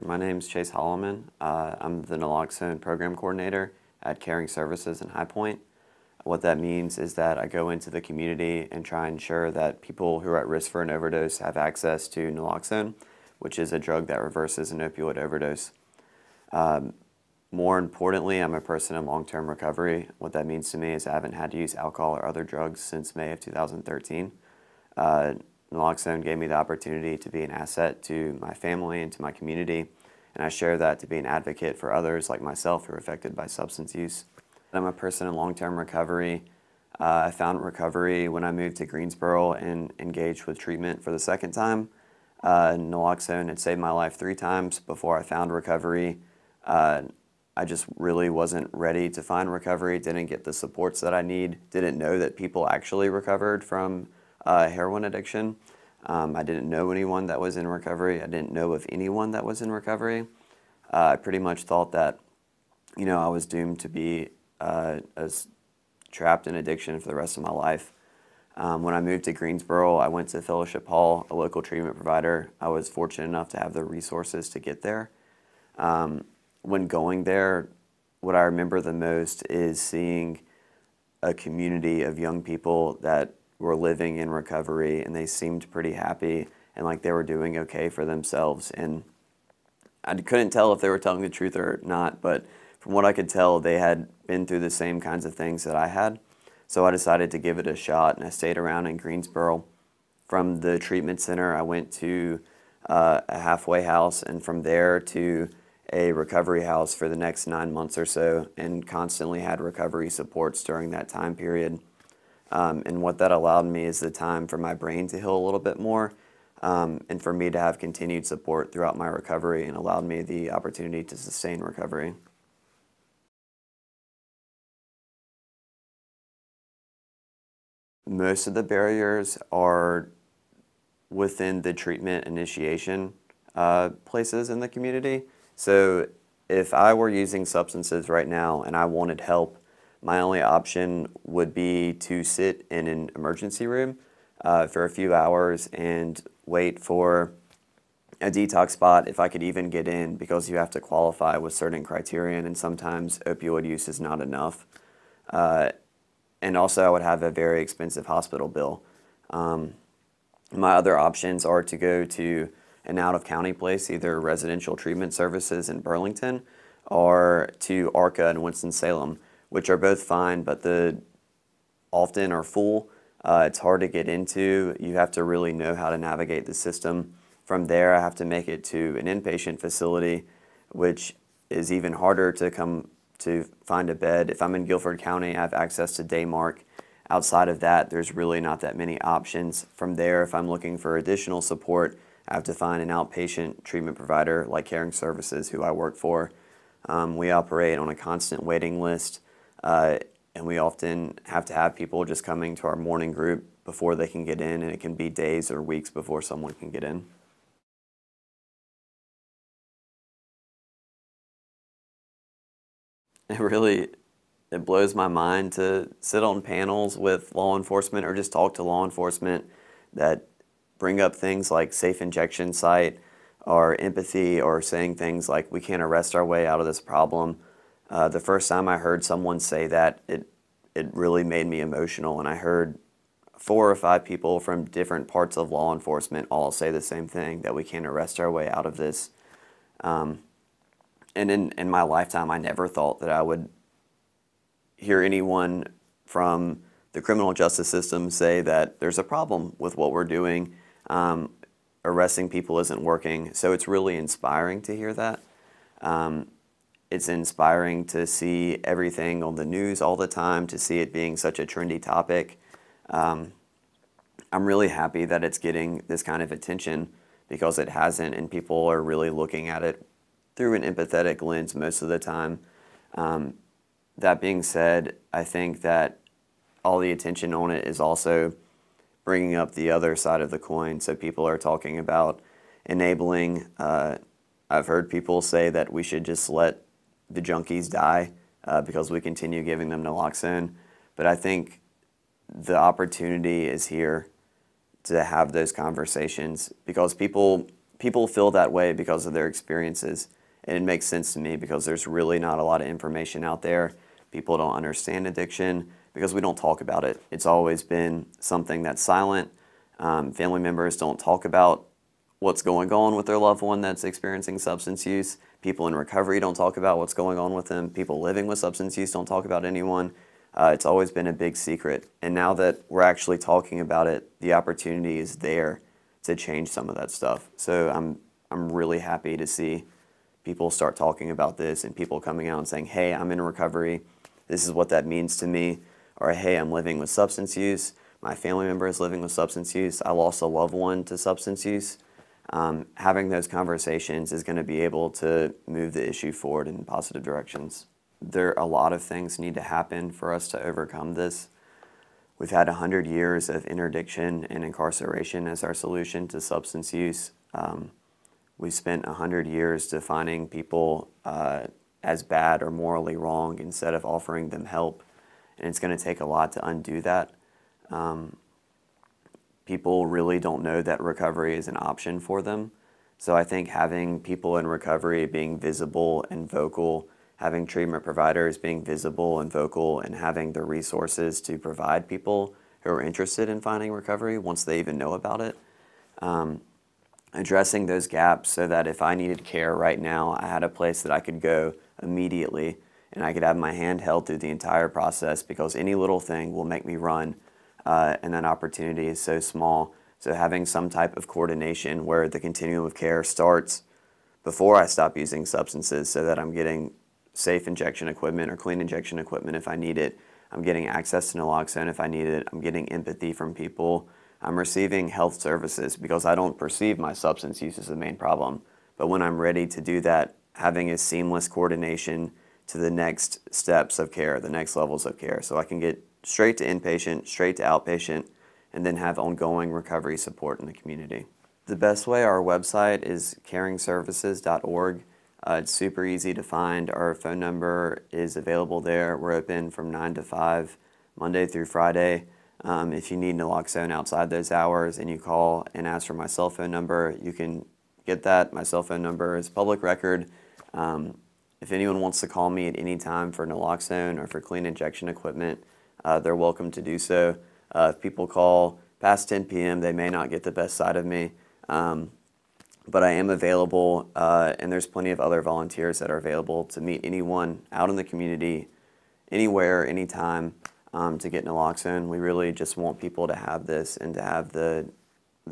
My name's Chase Holleman. I'm the Naloxone program coordinator at Caring Services in High Point. What that means is that I go into the community and try and ensure that people who are at risk for an overdose have access to Naloxone, which is a drug that reverses an opioid overdose. More importantly, I'm a person in long-term recovery. What that means to me is I haven't had to use alcohol or other drugs since May of 2013. Naloxone gave me the opportunity to be an asset to my family and to my community, and I share that to be an advocate for others like myself who are affected by substance use. I'm a person in long-term recovery. I found recovery when I moved to Greensboro and engaged with treatment for the second time. Naloxone had saved my life 3 times before I found recovery. I just really wasn't ready to find recovery, didn't get the supports that I need, didn't know that people actually recovered from heroin addiction. I didn't know anyone that was in recovery. I didn't know of anyone that was in recovery. I pretty much thought that, I was doomed to be as trapped in addiction for the rest of my life. When I moved to Greensboro, I went to Fellowship Hall, a local treatment provider. I was fortunate enough to have the resources to get there. When going there, what I remember the most is seeing a community of young people that were living in recovery, and they seemed pretty happy and like they were doing okay for themselves. And I couldn't tell if they were telling the truth or not, but from what I could tell, they had been through the same kinds of things that I had. So I decided to give it a shot, and I stayed around in Greensboro. From the treatment center, I went to a halfway house, and from there to a recovery house for the next 9 months or so, and constantly had recovery supports during that time period. And what that allowed me is the time for my brain to heal a little bit more, and for me to have continued support throughout my recovery, and allowed me the opportunity to sustain recovery. Most of the barriers are within the treatment initiation places in the community. So if I were using substances right now and I wanted help, my only option would be to sit in an emergency room for a few hours and wait for a detox spot if I could even get in, because you have to qualify with certain criterion, and sometimes opioid use is not enough. And also I would have a very expensive hospital bill. My other options are to go to an out-of-county place, either residential treatment services in Burlington or to ARCA in Winston-Salem, which are both fine, but often are full. It's hard to get into. You have to really know how to navigate the system. From there, I have to make it to an inpatient facility, which is even harder to find a bed. If I'm in Guilford County, I have access to Daymark. Outside of that, there's really not that many options. From there, if I'm looking for additional support, I have to find an outpatient treatment provider like Caring Services, who I work for. We operate on a constant waiting list, and we often have to have people just coming to our morning group before they can get in, and it can be days or weeks before someone can get in. It blows my mind to sit on panels with law enforcement or just talk to law enforcement that bring up things like safe injection site or empathy, or saying things like we can't arrest our way out of this problem. The first time I heard someone say that, it really made me emotional, and I heard 4 or 5 people from different parts of law enforcement all say the same thing, that we can't arrest our way out of this. And in my lifetime, I never thought that I would hear anyone from the criminal justice system say that there's a problem with what we're doing. Arresting people isn't working. So it's really inspiring to hear that. It's inspiring to see everything on the news all the time, to see it being such a trendy topic. I'm really happy that it's getting this kind of attention, because it hasn't, and people are really looking at it through an empathetic lens most of the time. That being said, I think that all the attention on it is also bringing up the other side of the coin. So people are talking about enabling. I've heard people say that we should just let the junkies die because we continue giving them Naloxone. But I think the opportunity is here to have those conversations, because people people feel that way because of their experiences. And it makes sense to me because there's really not a lot of information out there. People don't understand addiction because we don't talk about it. It's always been something that's silent. Family members don't talk about what's going on with their loved one that's experiencing substance use. People in recovery don't talk about what's going on with them. People living with substance use don't talk about anyone. It's always been a big secret. And now that we're actually talking about it, the opportunity is there to change some of that stuff. So I'm really happy to see people start talking about this and people coming out and saying, hey, I'm in recovery. This is what that means to me. Or, hey, I'm living with substance use. My family member is living with substance use. I lost a loved one to substance use. Having those conversations is going to be able to move the issue forward in positive directions. A lot of things need to happen for us to overcome this. We've had 100 years of interdiction and incarceration as our solution to substance use. We've spent 100 years defining people as bad or morally wrong instead of offering them help. And it's going to take a lot to undo that. People really don't know that recovery is an option for them. So I think having people in recovery being visible and vocal, having treatment providers being visible and vocal, and having the resources to provide people who are interested in finding recovery once they even know about it. Addressing those gaps so that if I needed care right now, I had a place that I could go immediately and I could have my hand held through the entire process, because any little thing will make me run, and that opportunity is so small. So having some type of coordination where the continuum of care starts before I stop using substances, so that I'm getting safe injection equipment or clean injection equipment if I need it. I'm getting access to naloxone if I need it. I'm getting empathy from people. I'm receiving health services because I don't perceive my substance use as the main problem. But when I'm ready to do that, having a seamless coordination to the next steps of care, the next levels of care. So I can get straight to inpatient, straight to outpatient, and then have ongoing recovery support in the community. The best way, our website is caringservices.org. It's super easy to find. Our phone number is available there. We're open from 9 to 5, Monday through Friday. If you need naloxone outside those hours and you call and ask for my cell phone number, you can get that. My cell phone number is public record. If anyone wants to call me at any time for naloxone or for clean injection equipment, they're welcome to do so. If people call past 10 p.m., they may not get the best side of me. But I am available, and there's plenty of other volunteers that are available to meet anyone out in the community, anywhere, anytime, to get naloxone. We really just want people to have this and to have the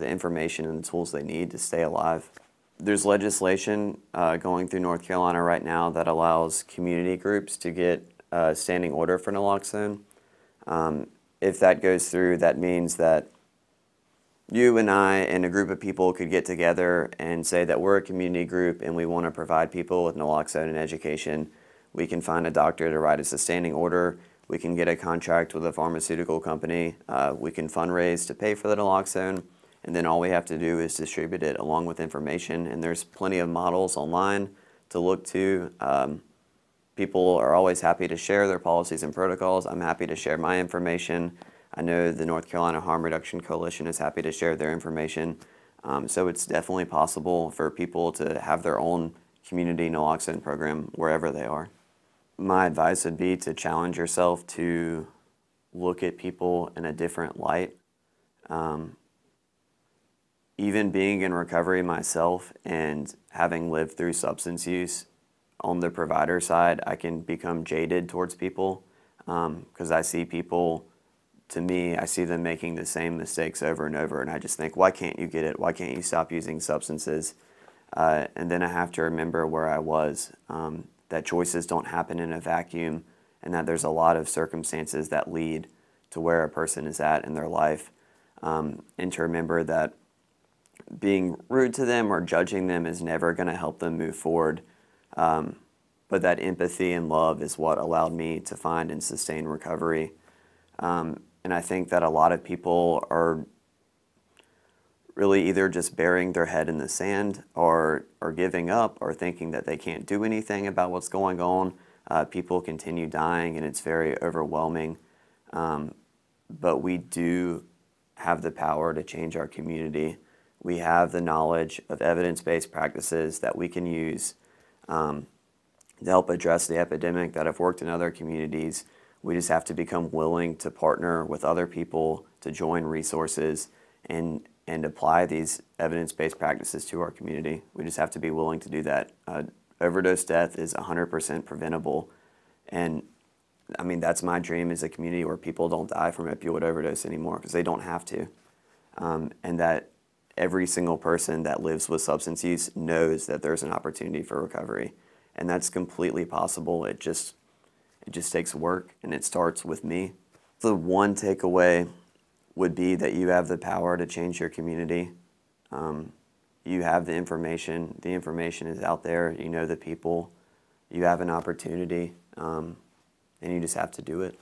information and the tools they need to stay alive. There's legislation going through North Carolina right now that allows community groups to get a standing order for naloxone. If that goes through, that means that you and I and a group of people could get together and say that we're a community group and we want to provide people with naloxone and education. We can find a doctor to write us a standing order. We can get a contract with a pharmaceutical company. We can fundraise to pay for the naloxone. And then all we have to do is distribute it along with information. And there's plenty of models online to look to. People are always happy to share their policies and protocols. I'm happy to share my information. I know the North Carolina Harm Reduction Coalition is happy to share their information. So it's definitely possible for people to have their own community naloxone program wherever they are. My advice would be to challenge yourself to look at people in a different light. Even being in recovery myself and having lived through substance use, on the provider side, I can become jaded towards people because I see people, to me, I see them making the same mistakes over and over, and I just think, why can't you get it? Why can't you stop using substances? And then I have to remember where I was, that choices don't happen in a vacuum, and that there's a lot of circumstances that lead to where a person is at in their life, and to remember that being rude to them or judging them is never going to help them move forward. But that empathy and love is what allowed me to find and sustain recovery. And I think that a lot of people are really either just burying their head in the sand or giving up or thinking that they can't do anything about what's going on. People continue dying and it's very overwhelming. But we do have the power to change our community. We have the knowledge of evidence-based practices that we can use to help address the epidemic that have worked in other communities. We just have to become willing to partner with other people to join resources and apply these evidence-based practices to our community. We just have to be willing to do that. Overdose death is 100% preventable, and I mean, that's my dream, is a community where people don't die from opioid overdose anymore because they don't have to, and that every single person that lives with substance use knows that there's an opportunity for recovery, and that's completely possible. It just takes work, and it starts with me. The one takeaway would be that you have the power to change your community. You have the information. The information is out there. You know the people. You have an opportunity, and you just have to do it.